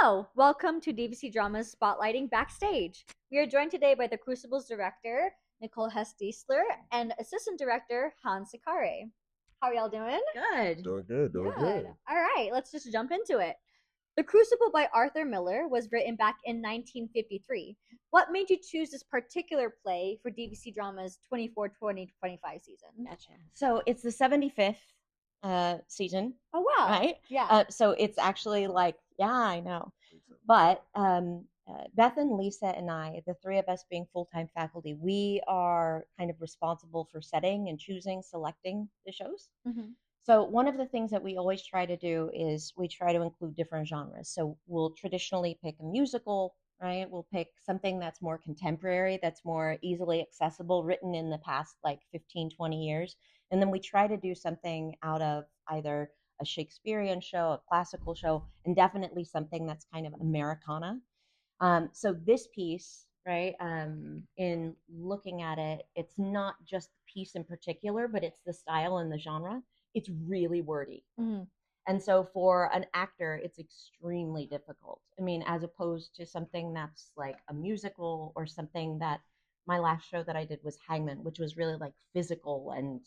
Hello, welcome to DVC Drama's Spotlighting Backstage. We are joined today by the Crucible's director, Nicole Hess Diestler, and assistant director, Hans Sikare. How are y'all doing? Good. Doing good, doing good. All right, let's just jump into it. The Crucible by Arthur Miller was written back in 1953. What made you choose this particular play for DVC Drama's 24-2025 season? Gotcha. So it's the 75th season, Oh, wow. right? Yeah. So it's actually like, yeah, I know. But Beth and Lisa and I, the three of us being full-time faculty, we are kind of responsible for setting and choosing, selecting the shows. Mhm. So one of the things that we always try to do is we try to include different genres. So we'll traditionally pick a musical, right? We'll pick something that's more contemporary, that's more easily accessible, written in the past like 15, 20 years. And then we try to do something out of either a Shakespearean show, a classical show, and definitely something that's kind of Americana. So this piece, right, in looking at it, it's not just the piece in particular, but it's the style and the genre. It's really wordy. Mhm. And so for an actor, it's extremely difficult. I mean, as opposed to something that's like a musical or something that my last show that I did was Hangman, which was really like physical and,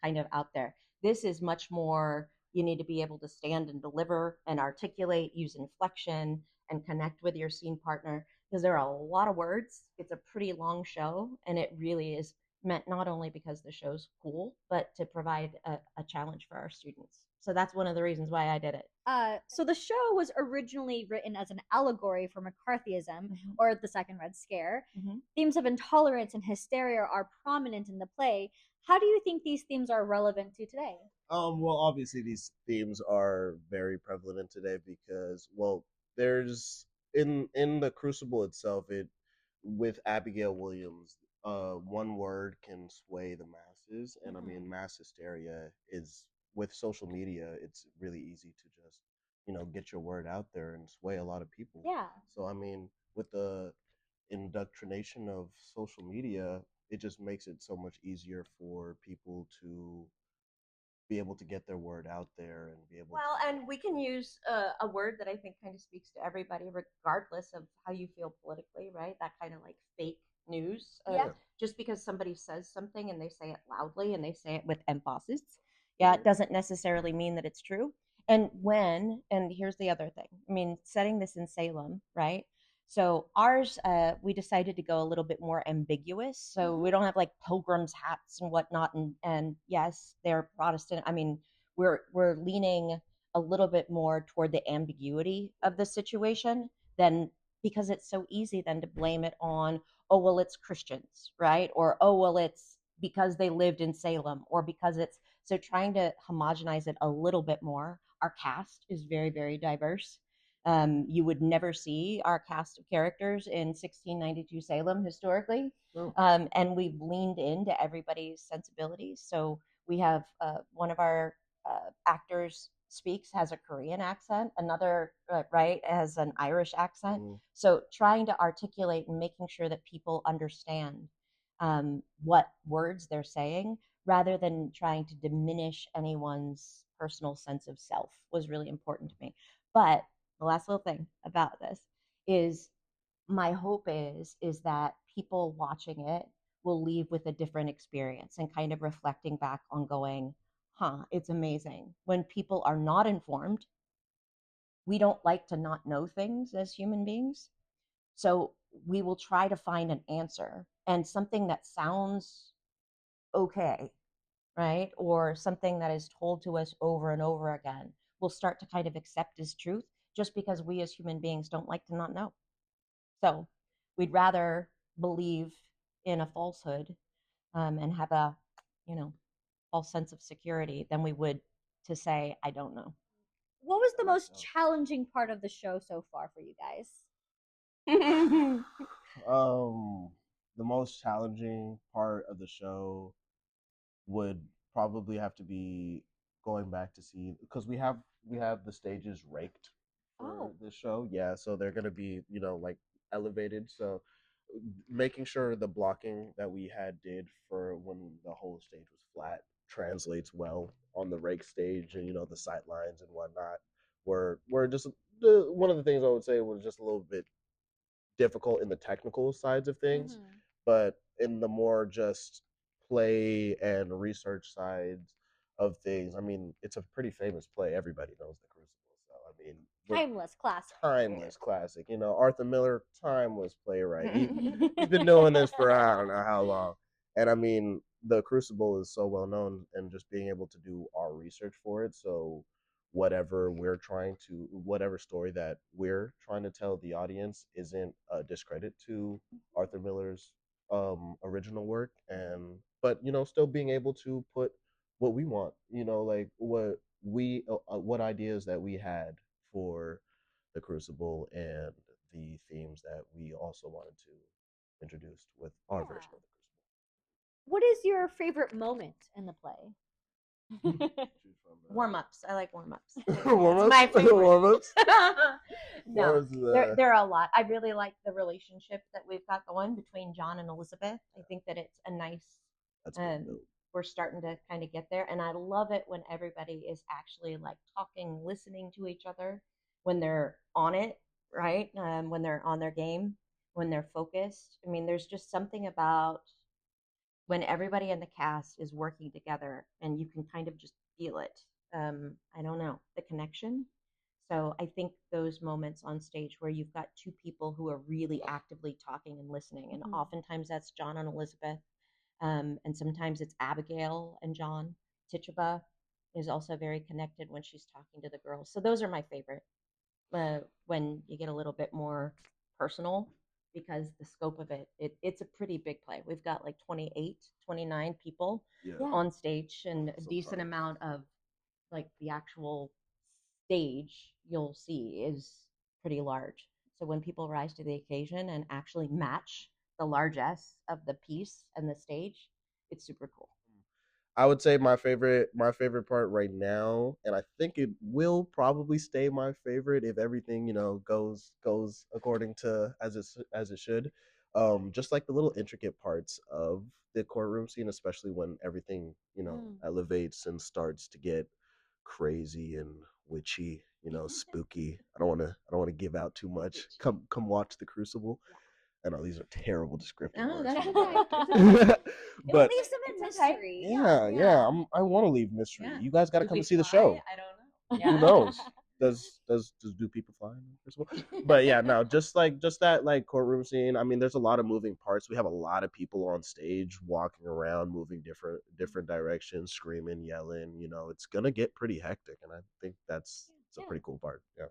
kind of out there. This is much more, you need to be able to stand and deliver and articulate, use inflection, and connect with your scene partner because there are a lot of words. It's a pretty long show, and it really is meant not only because the show's cool, but to provide a challenge for our students. So that's one of the reasons why I did it. So the show was originally written as an allegory for McCarthyism or the Second Red Scare. Themes of intolerance and hysteria are prominent in the play. How do you think these themes are relevant to today? Well, obviously these themes are very prevalent today because, well, there's in the Crucible itself, it with Abigail Williams, one word can sway the masses, and I mean, mass hysteria is with social media. It's really easy to just get your word out there and sway a lot of people. Yeah. So I mean, with the indoctrination of social media, it just makes it so much easier for people to be able to get their word out there and be able Well, to. and we can use a word that I think kind of speaks to everybody, regardless of how you feel politically, right? That kind of like fake news. Yeah. Just because somebody says something and they say it loudly and they say it with emphasis, yeah, it doesn't necessarily mean that it's true. And here's the other thing. I mean, setting this in Salem, right? So ours, we decided to go a little bit more ambiguous. So we don't have like pilgrims hats and whatnot. And yes, they're Protestant. I mean, we're leaning a little bit more toward the ambiguity of the situation than because it's so easy then to blame it on, oh well, it's Christians, right? Or oh well, it's because they lived in Salem, or because it's so trying to homogenize it a little bit more. Our cast is very, very diverse. You would never see our cast of characters in 1692 Salem historically. Oh. And we've leaned into everybody's sensibilities. So we have one of our actors speaks has a Korean accent, another right has an Irish accent. So trying to articulate and making sure that people understand what words they're saying rather than trying to diminish anyone's personal sense of self was really important to me. But the last little thing about this is my hope is that people watching it will leave with a different experience and kind of reflecting back on going, huh, it's amazing. When people are not informed, we don't like to not know things as human beings. So we will try to find an answer and something that sounds okay, right? Or something that is told to us over and over again, we'll start to kind of accept as truth just because we as human beings don't like to not know. So we'd rather believe in a falsehood and have a, false sense of security than we would to say, I don't know. What was the most challenging part of the show so far for you guys? The most challenging part of the show would probably have to be going back to see because we have the stages raked for the show. Yeah, so they're gonna be like elevated. So making sure the blocking that we had did for when the whole stage was flat translates well on the rake stage and the sight lines and whatnot. We're just one of the things I would say was just a little bit difficult in the technical sides of things, but in the more just play and research sides of things, I mean, it's a pretty famous play. Everybody knows the Crucible, so I mean, Timeless classic. timeless classic. You know, Arthur Miller, timeless playwright. He's been doing this for I don't know how long, and I mean, the Crucible is so well known, and just being able to do our research for it, so whatever story that we're trying to tell the audience isn't a discredit to Arthur Miller's original work, and but you know, still being able to put what we want, you know, like what ideas that we had for the Crucible and the themes that we also wanted to introduce with our version of the What is your favorite moment in the play? Warm-ups. I like warm-ups. Warm-ups? My favorite. Warm-ups? No, there are a lot. I really like the relationship that we've got going between John and Elizabeth. I think that it's a nice. We're starting to kind of get there, and I love it when everybody is actually like talking, listening to each other when they're on it, right? When they're on their game, when they're focused. I mean, there's just something about when everybody in the cast is working together and you can kind of just feel it. I don't know, the connection. So I think those moments on stage where you've got two people who are really actively talking and listening, and oftentimes that's John and Elizabeth, and sometimes it's Abigail and John. Tituba is also very connected when she's talking to the girls. So those are my favorite. When you get a little bit more personal, because the scope of it's a pretty big play. We've got like 28, 29 people on stage, and a decent amount of like the actual stage you'll see is pretty large. So when people rise to the occasion and actually match the largesse of the piece and the stage, it's super cool. I would say my favorite part right now, and I think it will probably stay my favorite if everything, you know, goes according to as it should. Just like the little intricate parts of the courtroom scene, especially when everything, you know, elevates and starts to get crazy and witchy, you know, spooky. I don't want to give out too much. Come watch the Crucible. I know these are terrible descriptive words. But leave some in mystery. Yeah. I want to leave mystery. You guys got to come and see the show. I don't know. Who knows? Do people fly in the Crucible? But yeah, no, just that like courtroom scene. I mean, there's a lot of moving parts. We have a lot of people on stage walking around, moving different directions, screaming, yelling. You know, it's gonna get pretty hectic, and I think it's a pretty cool part. Yeah.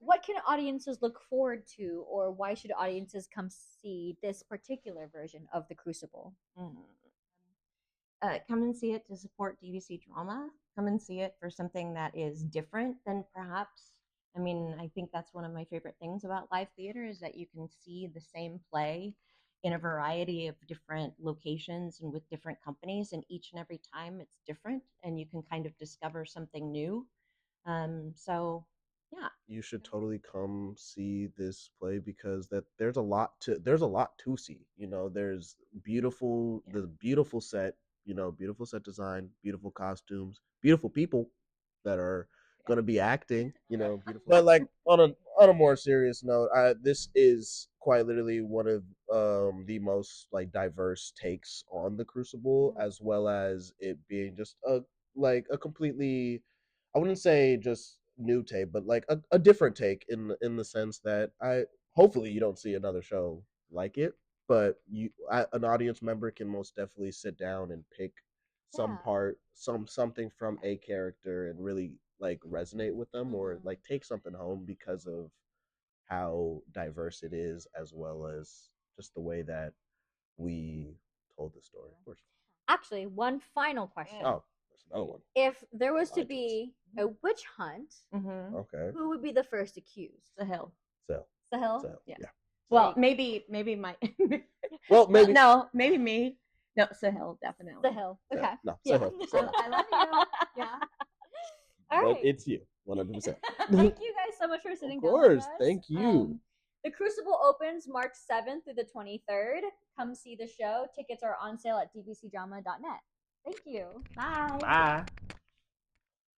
What can audiences look forward to, or why should audiences come see this particular version of the Crucible? Come and see it to support DVC drama. Come and see it for something that is different than perhaps. I mean, I think that's one of my favorite things about live theater is that you can see the same play in a variety of different locations and with different companies, and each and every time it's different, and you can kind of discover something new. So yeah, you should totally come see this play because there's a lot to see. You know, there's the beautiful set, you know, beautiful set design, beautiful costumes, beautiful people that are going to be acting, you know, beautiful. But like on a more serious note, this is quite literally one of the most like diverse takes on the Crucible, as well as it being just a completely, I wouldn't say just new take, but like a different take in the sense that hopefully you don't see another show like it, but an audience member can most definitely sit down and pick something from a character and really like resonate with them or like take something home because of how diverse it is, as well as just the way that we told the story. Of course. Actually, one final question. Oh, there's another one. If there was to be a witch hunt, okay, who would be the first accused? Sahil. Sahil? Yeah. Well, maybe my. Well, maybe no, maybe me. No, Sahil, definitely. Sahil. Okay. No, Yeah. Sahil. I love you. Yeah. All right. But it's you, 100%. Thank you guys so much for sitting down. Of course, with us. thank you. The Crucible opens March 7th through the 23rd. Come see the show. Tickets are on sale at dvcdrama.net. Thank you. Bye. Bye.